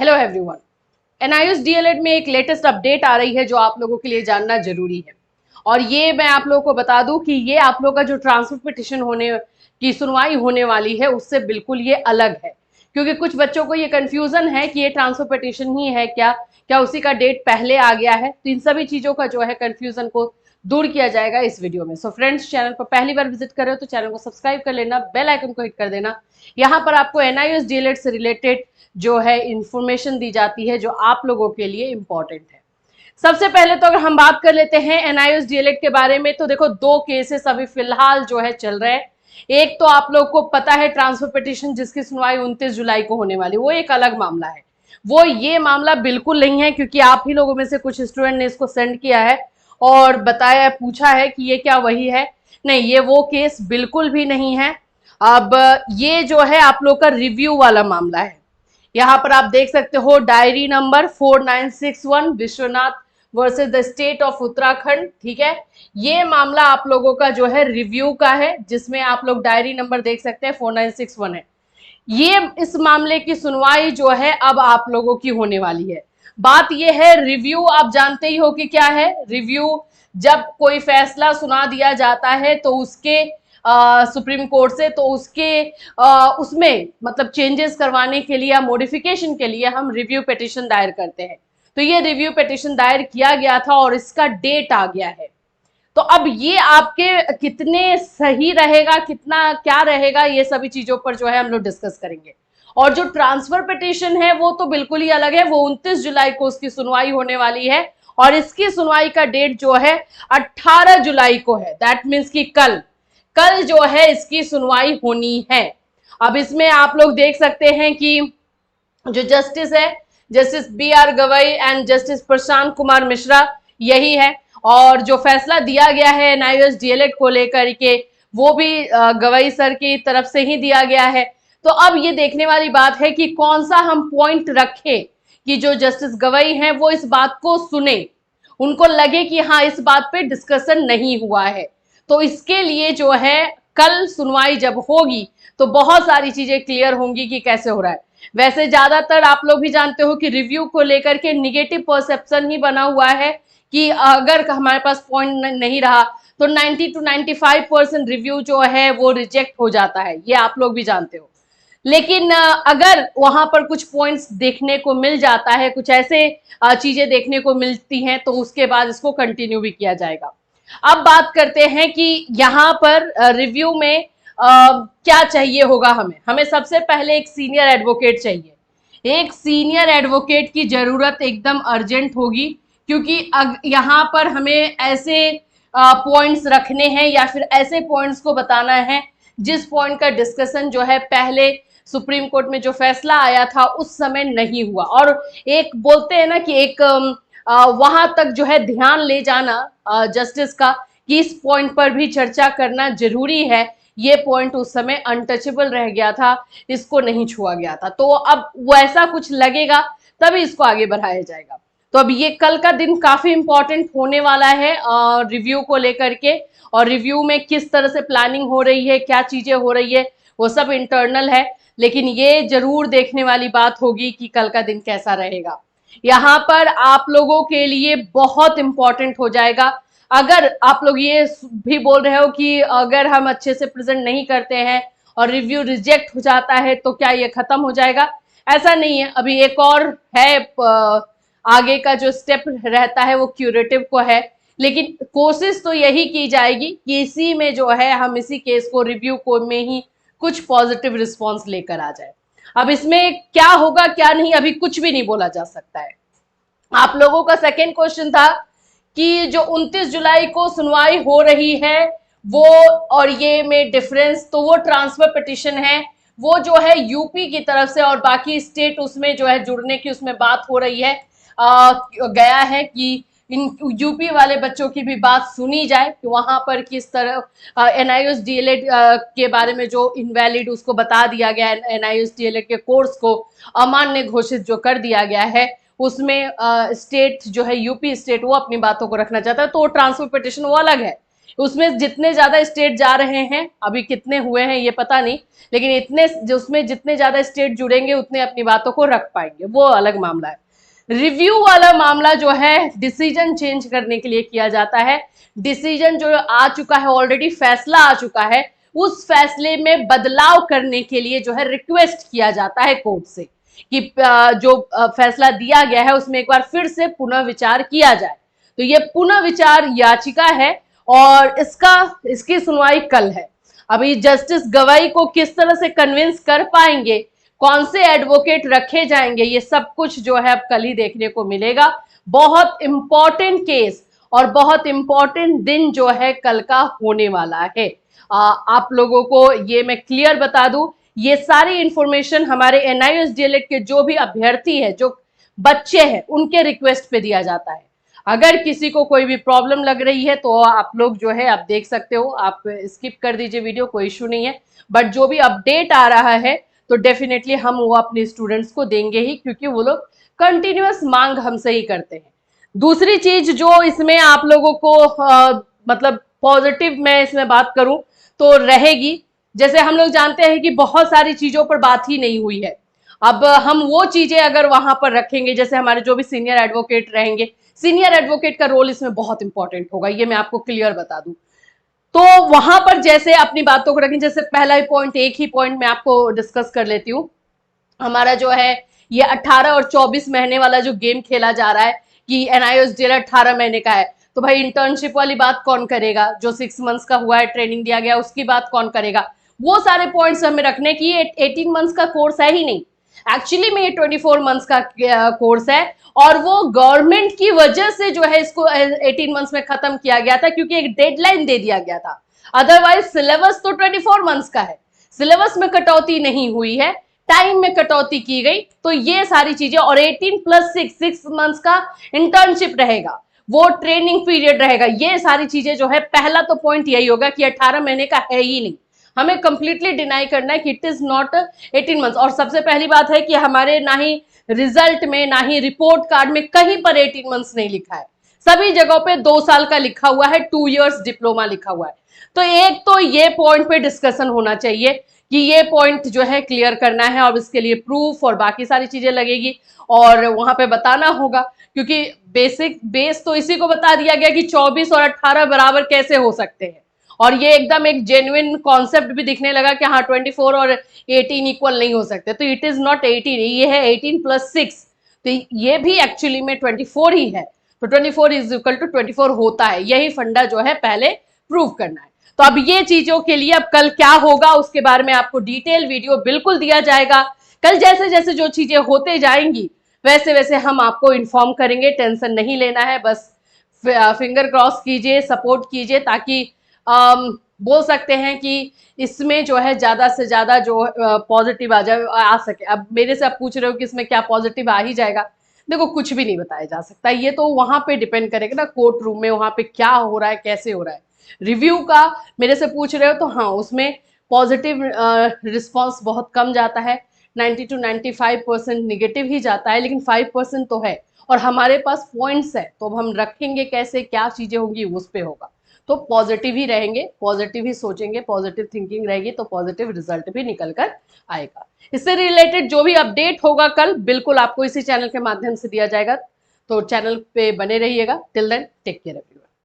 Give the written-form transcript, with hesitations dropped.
Hello everyone, NIOS DElEd में एक latest update आ रही है जो आप लोगों के लिए जानना जरूरी है। और ये मैं आप लोगों को बता दूं कि ये आप लोगों का जो ट्रांसफर पिटिशन होने की सुनवाई होने वाली है उससे बिल्कुल ये अलग है। क्योंकि कुछ बच्चों को ये कंफ्यूजन है कि ये ट्रांसफर पिटिशन ही है क्या, क्या उसी का डेट पहले आ गया है। तो इन सभी चीजों का जो है कंफ्यूजन को दूर किया जाएगा इस वीडियो में। सो फ्रेंड्स, चैनल पर पहली बार विजिट कर रहे हो तो चैनल को सब्सक्राइब कर लेना, बेल आइकन को हिट कर देना। यहाँ पर आपको एनआईओएस डीएलएड से रिलेटेड जो है इंफॉर्मेशन दी जाती है जो आप लोगों के लिए इंपॉर्टेंट है। सबसे पहले तो अगर हम बात कर लेते हैं एनआईओएस डीएलएड के बारे में, तो देखो दो केसेस अभी फिलहाल जो है चल रहे हैं। एक तो आप लोग को पता है ट्रांसफर पिटिशन जिसकी सुनवाई 29 जुलाई को होने वाली, वो एक अलग मामला है। वो ये मामला बिल्कुल नहीं है, क्योंकि आप ही लोगों में से कुछ स्टूडेंट ने इसको सेंड किया है और बताया, पूछा है कि ये क्या वही है। नहीं, ये वो केस बिल्कुल भी नहीं है। अब ये जो है आप लोग का रिव्यू वाला मामला है। यहाँ पर आप देख सकते हो diary number 4961 Vishwanath versus the state of Uttarakhand. ठीक है, ये मामला आप लोगों का जो है रिव्यू का है, जिसमें आप लोग डायरी नंबर देख सकते हैं 4961 है। ये इस मामले की सुनवाई जो है अब आप लोगों की होने वाली है। बात ये है, रिव्यू आप जानते ही हो कि क्या है। रिव्यू जब कोई फैसला सुना दिया जाता है तो उसके सुप्रीम कोर्ट से, तो उसके उसमें मतलब चेंजेस करवाने के लिए या मॉडिफिकेशन के लिए हम रिव्यू पिटीशन दायर करते हैं। तो ये रिव्यू पिटीशन दायर किया गया था और इसका डेट आ गया है। तो अब ये आपके कितने सही रहेगा, कितना क्या रहेगा, ये सभी चीजों पर जो है हम लोग डिस्कस करेंगे। और जो ट्रांसफर पिटीशन है वो तो बिल्कुल ही अलग है। वो 29 जुलाई को उसकी सुनवाई होने वाली है और इसकी सुनवाई का डेट जो है 18 जुलाई को है। दैट मीन्स कि कल जो है इसकी सुनवाई होनी है। अब इसमें आप लोग देख सकते हैं कि जो जस्टिस है, justice B R. Gavai and justice Prashant Kumar Mishra, यही है। और जो फैसला दिया गया है एनआईओएस डीएलएड को लेकर के, वो भी गवई सर की तरफ से ही दिया गया है। तो अब ये देखने वाली बात है कि कौन सा हम पॉइंट रखें कि जो जस्टिस गवई हैं वो इस बात को सुने, उनको लगे कि हाँ इस बात पे डिस्कशन नहीं हुआ है। तो इसके लिए जो है कल सुनवाई जब होगी तो बहुत सारी चीजें क्लियर होंगी कि कैसे हो रहा है। वैसे ज्यादातर आप लोग भी जानते हो कि रिव्यू को लेकर के निगेटिव परसेप्शन ही बना हुआ है कि अगर हमारे पास पॉइंट नहीं रहा तो 90 to 95% रिव्यू जो है वो रिजेक्ट हो जाता है, ये आप लोग भी जानते हो। लेकिन अगर वहां पर कुछ पॉइंट्स देखने को मिल जाता है, कुछ ऐसे चीजें देखने को मिलती हैं, तो उसके बाद इसको कंटिन्यू भी किया जाएगा। अब बात करते हैं कि यहाँ पर रिव्यू में क्या चाहिए होगा। हमें सबसे पहले एक सीनियर एडवोकेट चाहिए। एक सीनियर एडवोकेट की जरूरत एकदम अर्जेंट होगी, क्योंकि यहाँ पर हमें ऐसे पॉइंट्स रखने हैं या फिर ऐसे पॉइंट्स को बताना है जिस पॉइंट का डिस्कशन जो है पहले सुप्रीम कोर्ट में जो फैसला आया था उस समय नहीं हुआ। और एक बोलते हैं ना कि एक वहां तक जो है ध्यान ले जाना जस्टिस का कि इस पॉइंट पर भी चर्चा करना जरूरी है। ये पॉइंट उस समय अनटचेबल रह गया था, इसको नहीं छुआ गया था। तो अब वैसा कुछ लगेगा तभी इसको आगे बढ़ाया जाएगा। तो अब ये कल का दिन काफी इंपॉर्टेंट होने वाला है रिव्यू को लेकर के। और रिव्यू में किस तरह से प्लानिंग हो रही है, क्या चीजें हो रही है, वो सब इंटरनल है। लेकिन ये जरूर देखने वाली बात होगी कि कल का दिन कैसा रहेगा। यहाँ पर आप लोगों के लिए बहुत इंपॉर्टेंट हो जाएगा। अगर आप लोग ये भी बोल रहे हो कि अगर हम अच्छे से प्रेजेंट नहीं करते हैं और रिव्यू रिजेक्ट हो जाता है तो क्या ये खत्म हो जाएगा, ऐसा नहीं है। अभी एक और है, आगे का जो स्टेप रहता है वो क्यूरेटिव को है। लेकिन कोशिश तो यही की जाएगी कि इसी में जो है हम इसी केस को रिव्यू को में ही कुछ पॉजिटिव रिस्पॉन्स लेकर आ जाए। अब इसमें क्या होगा क्या नहीं अभी कुछ भी नहीं बोला जा सकता है। आप लोगों का सेकेंड क्वेश्चन था कि जो 29 जुलाई को सुनवाई हो रही है वो और ये में डिफरेंस, तो वो ट्रांसफर पिटिशन है, वो जो है यूपी की तरफ से और बाकी स्टेट उसमें जो है जुड़ने की उसमें बात हो रही है। गया है कि इन यूपी वाले बच्चों की भी बात सुनी जाए कि वहां पर किस तरह एनआईओएस डीएलएड के बारे में जो इनवैलिड उसको बता दिया गया है, एनआईओएस डीएलएड के कोर्स को अमान्य घोषित जो कर दिया गया है, उसमें स्टेट जो है यूपी स्टेट वो अपनी बातों को रखना चाहता है, तो ट्रांसफर पिटिशन वो अलग है। उसमें जितने ज्यादा स्टेट जा रहे हैं, अभी कितने हुए हैं ये पता नहीं, लेकिन इतने जो उसमें जितने ज्यादा स्टेट जुड़ेंगे उतने अपनी बातों को रख पाएंगे, वो अलग मामला है। रिव्यू वाला मामला जो है डिसीजन चेंज करने के लिए किया जाता है। डिसीजन जो आ चुका है, ऑलरेडी फैसला आ चुका है, उस फैसले में बदलाव करने के लिए जो है रिक्वेस्ट किया जाता है कोर्ट से कि जो फैसला दिया गया है उसमें एक बार फिर से पुनः विचार किया जाए। तो ये पुनः विचार याचिका है और इसकी सुनवाई कल है। अभी जस्टिस गवाई को किस तरह से कन्विंस कर पाएंगे, कौन से एडवोकेट रखे जाएंगे, ये सब कुछ जो है अब कल ही देखने को मिलेगा। बहुत इंपॉर्टेंट केस और बहुत इंपॉर्टेंट दिन जो है कल का होने वाला है। आप लोगों को ये मैं क्लियर बता दूं, ये सारी इंफॉर्मेशन हमारे NIOS DLED के जो भी अभ्यर्थी है, जो बच्चे हैं, उनके रिक्वेस्ट पे दिया जाता है। अगर किसी को कोई भी प्रॉब्लम लग रही है तो आप लोग जो है आप देख सकते हो, आप स्किप कर दीजिए वीडियो, कोई इशू नहीं है। बट जो भी अपडेट आ रहा है तो डेफिनेटली हम वो अपने स्टूडेंट्स को देंगे ही, क्योंकि वो लोग कंटिन्यूअस मांग हमसे ही करते हैं। दूसरी चीज जो इसमें आप लोगों को मतलब पॉजिटिव मैं इसमें बात करूं तो रहेगी, जैसे हम लोग जानते हैं कि बहुत सारी चीजों पर बात ही नहीं हुई है। अब हम वो चीजें अगर वहां पर रखेंगे, जैसे हमारे जो भी सीनियर एडवोकेट रहेंगे, सीनियर एडवोकेट का रोल इसमें बहुत इंपॉर्टेंट होगा, ये मैं आपको क्लियर बता दूं। तो वहां पर जैसे अपनी बातों को रखें, जैसे पहला ही पॉइंट, एक ही पॉइंट मैं आपको डिस्कस कर लेती हूँ। हमारा जो है ये 18 और 24 महीने वाला जो गेम खेला जा रहा है कि NIOS DLED 18 महीने का है, तो भाई इंटर्नशिप वाली बात कौन करेगा, जो 6 मंथ्स का हुआ है, ट्रेनिंग दिया गया, उसकी बात कौन करेगा। वो सारे पॉइंट्स हमें रखने की, 18 मंथ्स का कोर्स है ही नहीं, एक्चुअली में ये 24 मंथ्स का कोर्स है। और वो गवर्नमेंट की वजह से जो है इसको 18 मंथ्स में खत्म किया गया था, क्योंकि एक डेडलाइन दे दिया गया था। अदरवाइज सिलेबस तो 24 मंथ्स का है, सिलेबस में कटौती नहीं हुई है, टाइम में कटौती की गई। तो ये सारी चीजें, और 18+6 मंथ्स का इंटर्नशिप रहेगा, वो ट्रेनिंग पीरियड रहेगा, ये सारी चीजें जो है, पहला तो पॉइंट यही होगा कि 18 महीने का है ही नहीं, हमें कंप्लीटली डिनाई करना है कि इट इज नॉट 18 मंथ्स। और सबसे पहली बात है कि हमारे ना ही रिजल्ट में ना ही रिपोर्ट कार्ड में कहीं पर 18 मंथ्स नहीं लिखा है, सभी जगहों पे 2 साल का लिखा हुआ है, 2 इयर्स डिप्लोमा लिखा हुआ है। तो एक तो ये पॉइंट पे डिस्कशन होना चाहिए कि ये पॉइंट जो है क्लियर करना है, और इसके लिए प्रूफ और बाकी सारी चीजें लगेगी और वहां पे बताना होगा, क्योंकि बेसिक बेस तो इसी को बता दिया गया कि 24 और 18 बराबर कैसे हो सकते हैं। और ये एकदम एक जेन्युइन कॉन्सेप्ट भी दिखने लगा कि हाँ 24 और 18 इक्वल नहीं हो सकते। तो इट इज नॉट 18, ये है 18+6, तो ये भी एक्चुअली में 24 ही है। तो 24 इज इक्वल टू 24 होता है, यही फंडा जो है पहले प्रूव करना है। तो अब ये चीजों के लिए अब कल क्या होगा उसके बारे में आपको डिटेल वीडियो बिल्कुल दिया जाएगा। कल जैसे जैसे जो चीजें होते जाएंगी वैसे वैसे हम आपको इन्फॉर्म करेंगे, टेंशन नहीं लेना है, बस फिंगर क्रॉस कीजिए, सपोर्ट कीजिए, ताकि बोल सकते हैं कि इसमें जो है ज्यादा से ज्यादा जो पॉजिटिव आ सके। अब मेरे से आप पूछ रहे हो कि इसमें क्या पॉजिटिव आ ही जाएगा, देखो कुछ भी नहीं बताया जा सकता, ये तो वहां पे डिपेंड करेगा ना कोर्ट रूम में, वहां पे क्या हो रहा है, कैसे हो रहा है। रिव्यू का मेरे से पूछ रहे हो तो हाँ, उसमें पॉजिटिव रिस्पॉन्स बहुत कम जाता है, 90 to 95% निगेटिव ही जाता है, लेकिन 5% तो है। और हमारे पास पॉइंट्स है, तो अब हम रखेंगे कैसे, क्या चीजें होंगी, उस पे होगा। तो पॉजिटिव ही रहेंगे, पॉजिटिव ही सोचेंगे, पॉजिटिव थिंकिंग रहेगी तो पॉजिटिव रिजल्ट भी निकल कर आएगा। इससे रिलेटेड जो भी अपडेट होगा कल बिल्कुल आपको इसी चैनल के माध्यम से दिया जाएगा, तो चैनल पे बने रहिएगा। Till then take care.